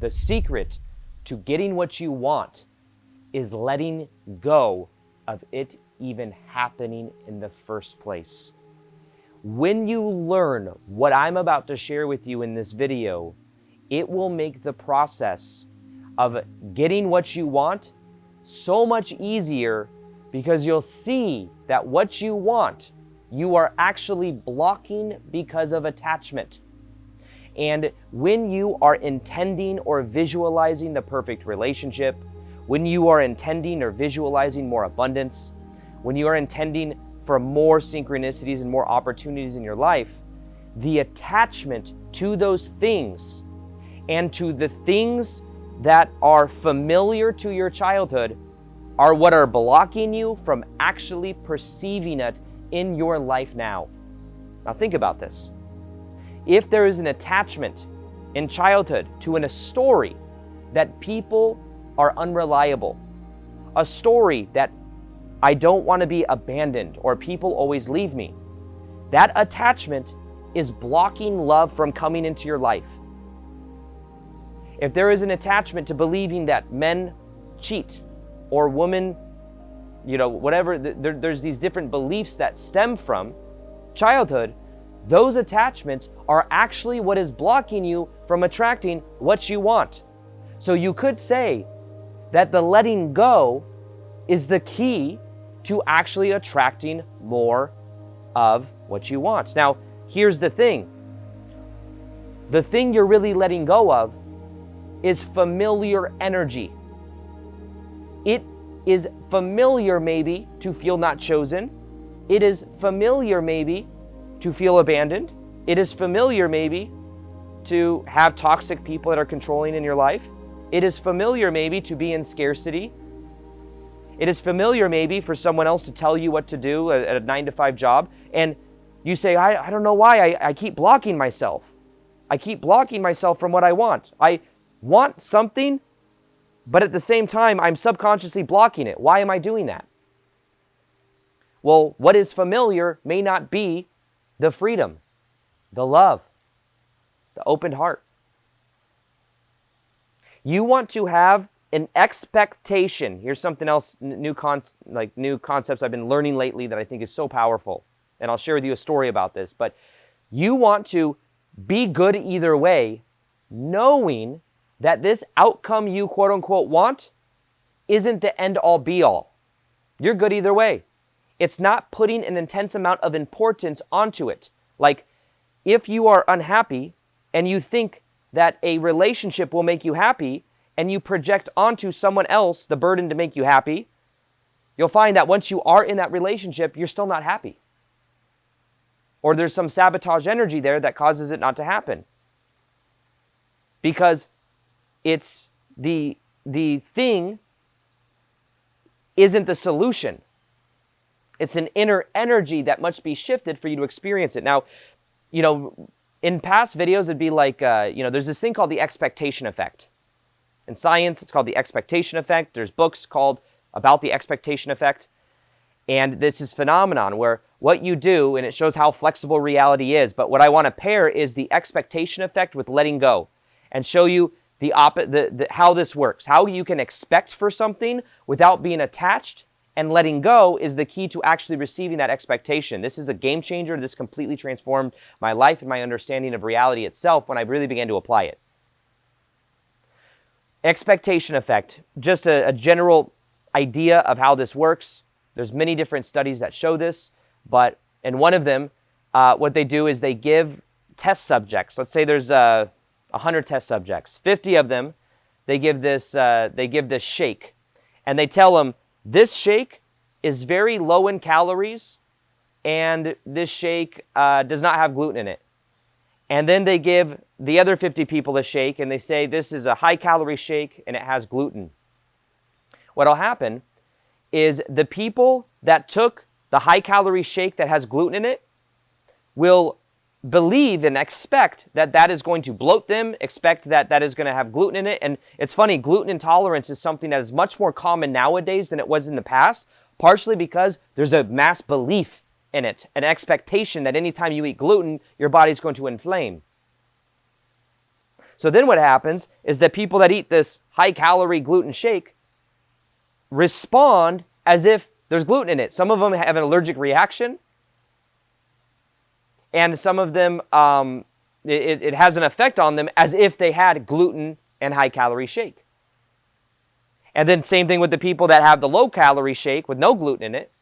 The secret to getting what you want is letting go of it even happening in the first place. When you learn what I'm about to share with you in this video, it will make the process of getting what you want so much easier, because you'll see that what you want, you are actually blocking because of attachment. And when you are intending or visualizing the perfect relationship, when you are intending or visualizing more abundance, when you are intending for more synchronicities and more opportunities in your life, the attachment to those things and to the things that are familiar to your childhood are what are blocking you from actually perceiving it in your life now. Now think about this. If there is an attachment in childhood to a story that people are unreliable, a story that I don't want to be abandoned or people always leave me, that attachment is blocking love from coming into your life. If there is an attachment to believing that men cheat or women, whatever, there's these different beliefs that stem from childhood, those attachments are actually what is blocking you from attracting what you want. So you could say that the letting go is the key to actually attracting more of what you want. Now, here's the thing. The thing you're really letting go of is familiar energy. It is familiar maybe to feel not chosen. It is familiar maybe to feel abandoned. It is familiar maybe to have toxic people that are controlling in your life. It is familiar maybe to be in scarcity. It is familiar maybe for someone else to tell you what to do at a 9-to-5 job. And you say, I don't know why I keep blocking myself. I keep blocking myself from what I want. I want something, but at the same time, I'm subconsciously blocking it. Why am I doing that? Well, what is familiar may not be the freedom, the love, the open heart. You want to have an expectation. Here's something else, new concepts I've been learning lately that I think is so powerful. And I'll share with you a story about this. But you want to be good either way, knowing that this outcome you quote unquote want isn't the end all be all. You're good either way. It's not putting an intense amount of importance onto it. Like, if you are unhappy and you think that a relationship will make you happy and you project onto someone else the burden to make you happy, you'll find that once you are in that relationship, you're still not happy. Or there's some sabotage energy there that causes it not to happen. Because it's the thing isn't the solution. It's an inner energy that must be shifted for you to experience it. Now, in past videos, it'd be like, there's this thing called the expectation effect. In science, it's called the expectation effect. There's books called about the expectation effect. And this is phenomenon where what you do, and it shows how flexible reality is, but what I want to pair is the expectation effect with letting go and show you how this works, how you can expect for something without being attached, and letting go is the key to actually receiving that expectation. This is a game changer. This completely transformed my life and my understanding of reality itself when I really began to apply it. Expectation effect, just a general idea of how this works. There's many different studies that show this, but in one of them, what they do is they give test subjects. Let's say there's 100 test subjects. 50 of them, they give this shake, and they tell them, this shake is very low in calories, and this shake does not have gluten in it. And then they give the other 50 people a shake, and they say, this is a high-calorie shake, and it has gluten. What'll happen is the people that took the high-calorie shake that has gluten in it will believe and expect that that is going to bloat them, expect that that is going to have gluten in it. And it's funny, gluten intolerance is something that is much more common nowadays than it was in the past, partially because there's a mass belief in it, an expectation that anytime you eat gluten, your body's going to inflame. So then what happens is that people that eat this high-calorie gluten shake respond as if there's gluten in it. Some of them have an allergic reaction, and some of them, it has an effect on them as if they had gluten and high-calorie shake. And then same thing with the people that have the low-calorie shake with no gluten in it.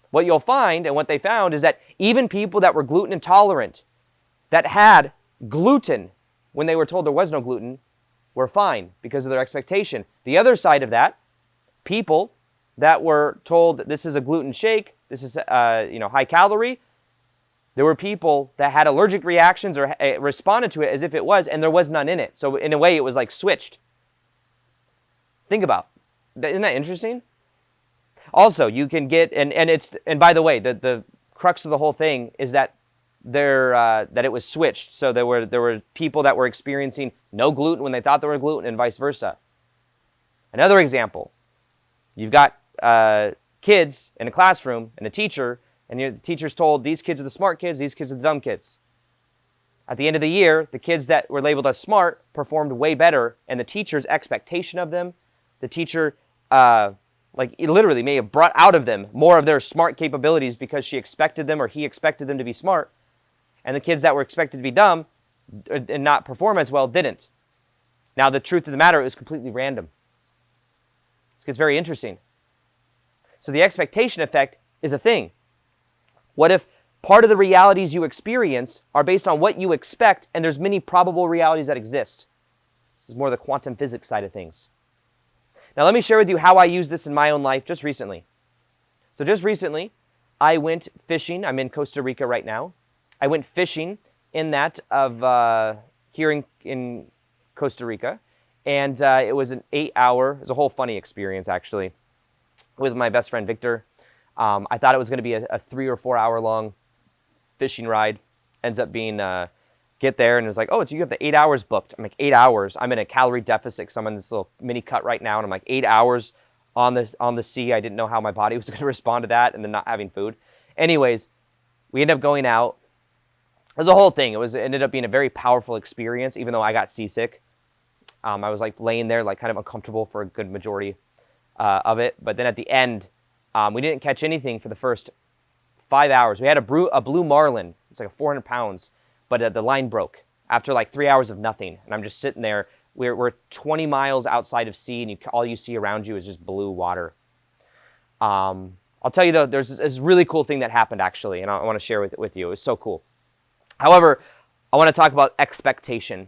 What you'll find, and what they found, is that even people that were gluten intolerant, that had gluten when they were told there was no gluten, were fine because of their expectation. The other side of that, people that were told that this is a gluten shake, this is high calorie, there were people that had allergic reactions or responded to it as if it was, and there was none in it. So in a way, it was like switched. Think about it. Isn't that interesting? Also, you can get, and by the way, the crux of the whole thing is that that it was switched. So there were people that were experiencing no gluten when they thought there were gluten, and vice versa. Another example, you've got kids in a classroom and a teacher, and the teacher's told these kids are the smart kids, these kids are the dumb kids. At the end of the year, the kids that were labeled as smart performed way better, and the teacher's expectation of them, the teacher literally may have brought out of them more of their smart capabilities because she expected them or he expected them to be smart. And the kids that were expected to be dumb and not perform as well didn't. Now, the truth of the matter, it was completely random. This gets very interesting. So the expectation effect is a thing. What if part of the realities you experience are based on what you expect, and there's many probable realities that exist? This is more the quantum physics side of things. Now, let me share with you how I use this in my own life just recently. So just recently, I went fishing. I'm in Costa Rica right now. I went fishing in that of here in Costa Rica. And it was an 8-hour, it was a whole funny experience, actually, with my best friend, Victor. I thought it was going to be a 3 or 4 hour long fishing ride. Ends up being, get there, and it was like, oh, you have the 8 hours booked. I'm like, 8 hours? I'm in a calorie deficit because I'm in this little mini cut right now, and I'm like, 8 hours on the sea. I didn't know how my body was going to respond to that, and then not having food. Anyways, we ended up going out. It was a whole thing. It ended up being a very powerful experience, even though I got seasick. I was like laying there, like kind of uncomfortable for a good majority of it. But then at the end, we didn't catch anything for the first 5 hours. We had a blue marlin. It's like 400 pounds, but the line broke after like 3 hours of nothing. And I'm just sitting there. We're 20 miles outside of sea, and all you see around you is just blue water. I'll tell you though, there's this really cool thing that happened actually, and I want to share with you. It was so cool. However, I want to talk about expectation.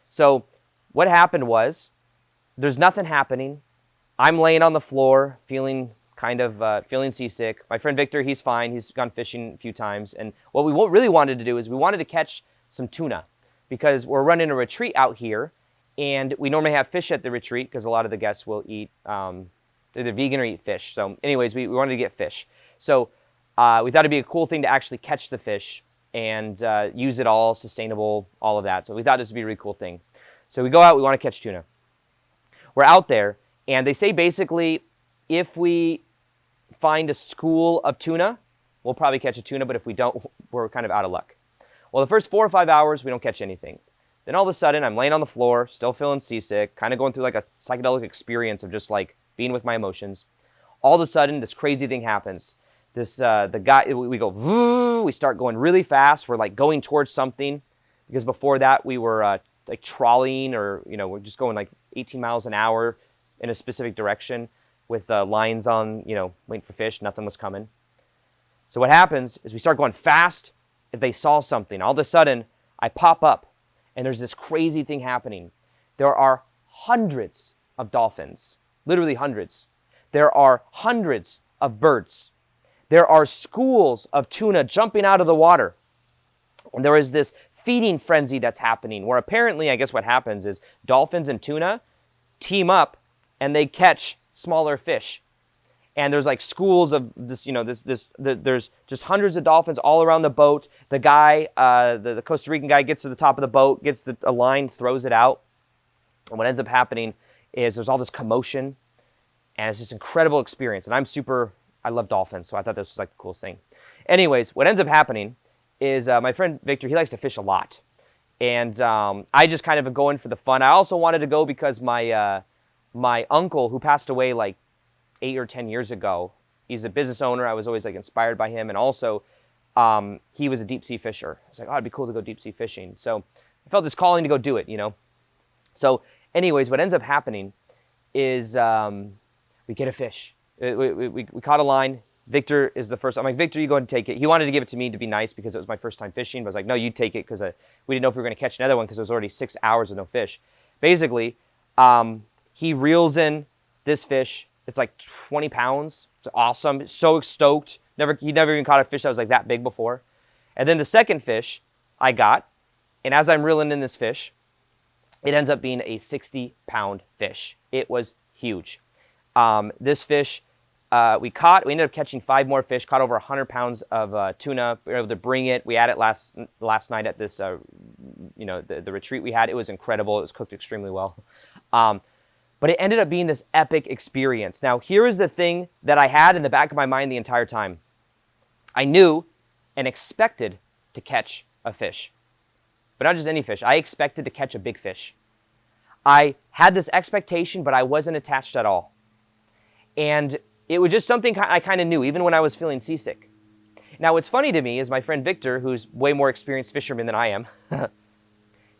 So what happened was, there's nothing happening. I'm laying on the floor, feeling seasick. My friend Victor, he's fine. He's gone fishing a few times. And what we really wanted to do is we wanted to catch some tuna because we're running a retreat out here, and we normally have fish at the retreat because a lot of the guests will eat, they're vegan or eat fish. So anyways, we wanted to get fish. So we thought it'd be a cool thing to actually catch the fish and use it all, sustainable, all of that. So we thought this would be a really cool thing. So we go out, we want to catch tuna. We're out there, and they say basically if we find a school of tuna, we'll probably catch a tuna, but if we don't, we're kind of out of luck. Well, the first 4 or 5 hours, we don't catch anything. Then all of a sudden, I'm laying on the floor, still feeling seasick, kind of going through like a psychedelic experience of just like being with my emotions. All of a sudden, this crazy thing happens. The guy, we go, we start going really fast. We're like going towards something, because before that we were like trolleying, or we're just going like 18 miles an hour in a specific direction with lines on, waiting for fish. Nothing was coming. So what happens is we start going fast. If they saw something, all of a sudden I pop up, and there's this crazy thing happening. There are hundreds of dolphins, literally hundreds. There are hundreds of birds. There are schools of tuna jumping out of the water. And there is this feeding frenzy that's happening, where apparently, I guess what happens is dolphins and tuna team up and they catch smaller fish. And there's like schools of this, there's just hundreds of dolphins all around the boat. The guy, the Costa Rican guy, gets to the top of the boat, gets a line, throws it out. And what ends up happening is there's all this commotion, and it's this incredible experience. And I love dolphins, so I thought this was like the coolest thing. Anyways, what ends up happening is my friend Victor, he likes to fish a lot. And I just kind of going for the fun. I also wanted to go because my uncle, who passed away like 8 or 10 years ago, he's a business owner. I was always like inspired by him. And also he was a deep sea fisher. I was like, oh, it'd be cool to go deep sea fishing. So I felt this calling to go do it, you know. So anyways, what ends up happening is we get a fish. We caught a line. Victor is the first. I'm like, Victor, you go ahead and take it. He wanted to give it to me to be nice because it was my first time fishing. But I was like, no, you take it, because we didn't know if we were going to catch another one because it was already 6 hours with no fish. Basically, he reels in this fish. It's like 20 pounds. It's awesome. So stoked. He never even caught a fish that was like that big before. And then the second fish I got, and as I'm reeling in this fish, it ends up being a 60-pound fish. It was huge. This fish we ended up catching 5 more fish, caught over 100 pounds of tuna. We were able to bring it. We had it last night at this, the retreat we had. It was incredible. It was cooked extremely well. But it ended up being this epic experience. Now, here is the thing that I had in the back of my mind the entire time. I knew and expected to catch a fish. But not just any fish. I expected to catch a big fish. I had this expectation, but I wasn't attached at all. And it was just something I kind of knew, even when I was feeling seasick. Now, what's funny to me is my friend Victor, who's way more experienced fisherman than I am,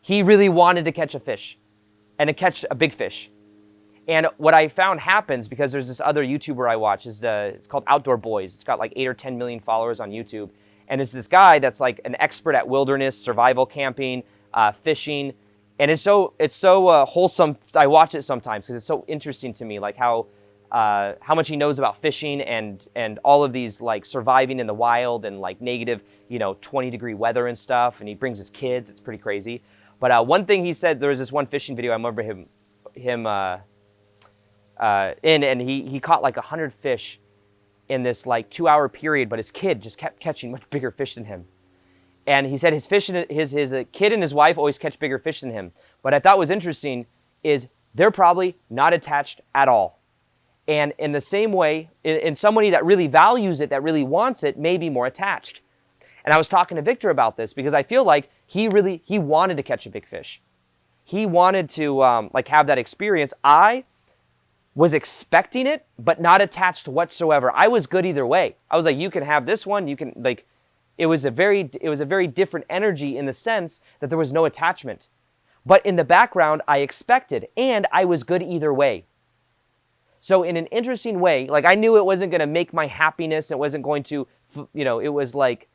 he really wanted to catch a fish and to catch a big fish. And what I found happens, because there's this other YouTuber I watch, it's called Outdoor Boys. It's got like 8 or 10 million followers on YouTube. And it's this guy that's like an expert at wilderness, survival camping, fishing. And it's so wholesome. I watch it sometimes because it's so interesting to me, like how much he knows about fishing and all of these, like, surviving in the wild and like negative, 20-degree weather and stuff. And he brings his kids. It's pretty crazy. But one thing he said, there was this one fishing video I remember him and he caught like 100 fish in this like 2-hour period, but his kid just kept catching much bigger fish than him. And he said his kid and his wife always catch bigger fish than him. What I thought was interesting is they're probably not attached at all. And in the same way, in somebody that really values it, that really wants it, may be more attached. And I was talking to Victor about this because I feel like he wanted to catch a big fish. He wanted to have that experience. I was expecting it, but not attached whatsoever. I was good either way. I was like, you can have this one. You can, like, it was a very different energy in the sense that there was no attachment. But in the background, I expected, and I was good either way. So in an interesting way, like, I knew it wasn't going to make my happiness. It wasn't going to, it was like,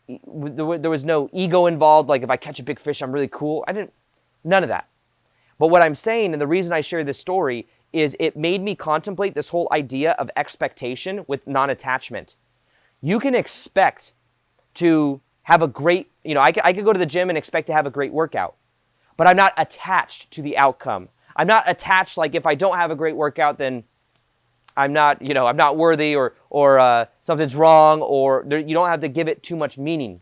there was no ego involved. Like, if I catch a big fish, I'm really cool. None of that. But what I'm saying, and the reason I share this story, is it made me contemplate this whole idea of expectation with non-attachment. You can expect to have a great, I could go to the gym and expect to have a great workout, but I'm not attached to the outcome. I'm not attached, like, if I don't have a great workout, then I'm not worthy, or something's wrong, or you don't have to give it too much meaning.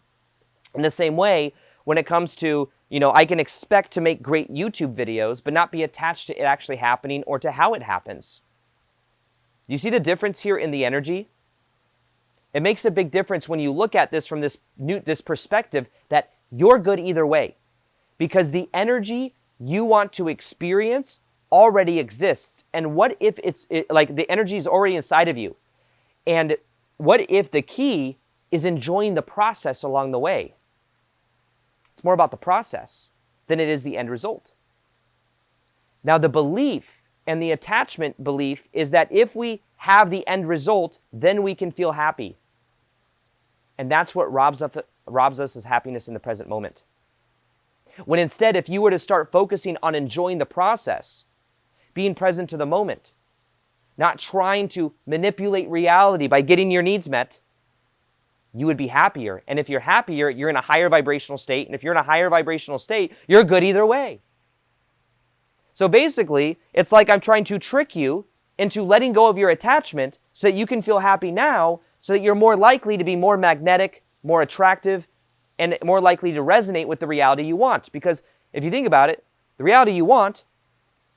In the same way, when it comes to, I can expect to make great YouTube videos, but not be attached to it actually happening or to how it happens. You see the difference here in the energy? It makes a big difference when you look at this from this perspective that you're good either way, because the energy you want to experience already exists. And what if like the energy is already inside of you? And what if the key is enjoying the process along the way? It's more about the process than it is the end result. Now, the belief and the attachment belief is that if we have the end result, then we can feel happy. And that's what robs us of happiness in the present moment. When instead, if you were to start focusing on enjoying the process, being present to the moment, not trying to manipulate reality by getting your needs met, you would be happier. And if you're happier, you're in a higher vibrational state. And if you're in a higher vibrational state, you're good either way. So basically, it's like I'm trying to trick you into letting go of your attachment so that you can feel happy now, so that you're more likely to be more magnetic, more attractive, and more likely to resonate with the reality you want. Because if you think about it, the reality you want,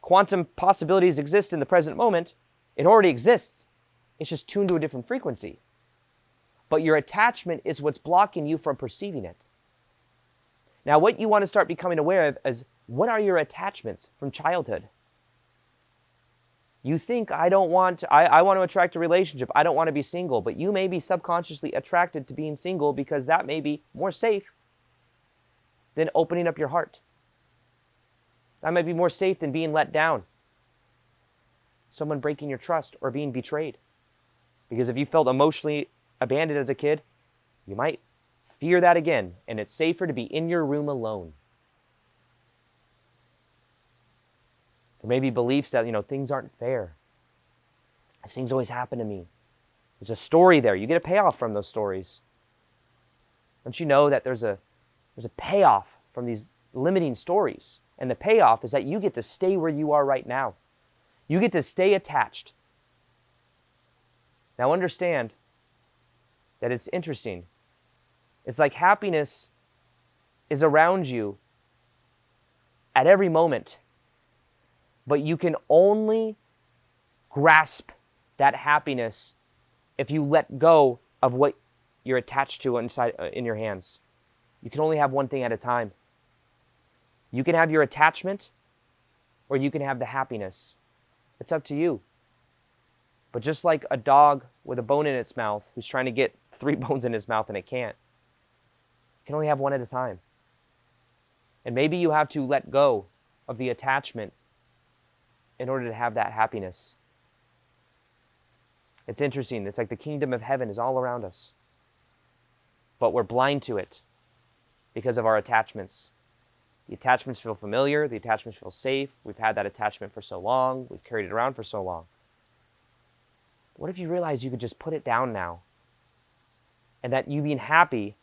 quantum possibilities exist in the present moment. It already exists. It's just tuned to a different frequency. But your attachment is what's blocking you from perceiving it. Now, what you want to start becoming aware of is, what are your attachments from childhood? You think, I want to attract a relationship. I don't want to be single. But you may be subconsciously attracted to being single because that may be more safe than opening up your heart. That might be more safe than being let down. Someone breaking your trust or being betrayed. Because if you felt emotionally abandoned as a kid, you might fear that again. And it's safer to be in your room alone. There may be beliefs that, things aren't fair. Things always happen to me. There's a story there. You get a payoff from those stories. Don't you know that there's a payoff from these limiting stories? And the payoff is that you get to stay where you are right now. You get to stay attached. Now understand that it's interesting. It's like happiness is around you at every moment. But you can only grasp that happiness if you let go of what you're attached to inside in your hands. You can only have one thing at a time. You can have your attachment, or you can have the happiness. It's up to you. But just like a dog with a bone in its mouth who's trying to get 3 bones in its mouth and it can't, you can only have one at a time. And maybe you have to let go of the attachment in order to have that happiness. It's interesting. It's like the kingdom of heaven is all around us. But we're blind to it because of our attachments. The attachments feel familiar. The attachments feel safe. We've had that attachment for so long. We've carried it around for so long. What if you realize you could just put it down now? And that you being happy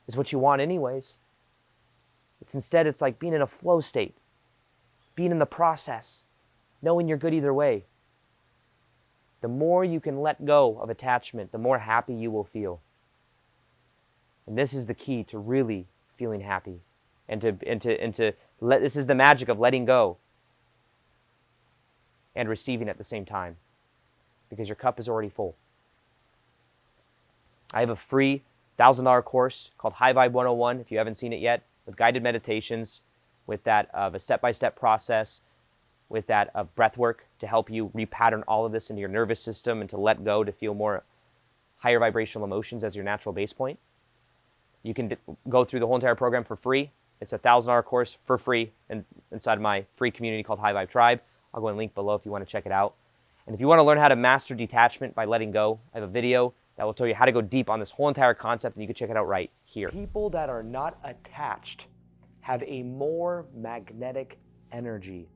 is what you want anyways. It's like being in a flow state. Being in the process. Knowing you're good either way. The more you can let go of attachment, the more happy you will feel. And this is the key to really feeling happy. This is the magic of letting go and receiving at the same time. Because your cup is already full. I have a free $1,000 course called High Vibe 101, if you haven't seen it yet, with guided meditations, with that of a step-by-step process, with that of breath work to help you repattern all of this into your nervous system and to let go, to feel more higher vibrational emotions as your natural base point. You can go through the whole entire program for free. It's a $1,000 course for free inside my free community called High Vibe Tribe. I'll go and link below if you want to check it out. And if you want to learn how to master detachment by letting go, I have a video that will tell you how to go deep on this whole entire concept, and you can check it out right here. People that are not attached have a more magnetic energy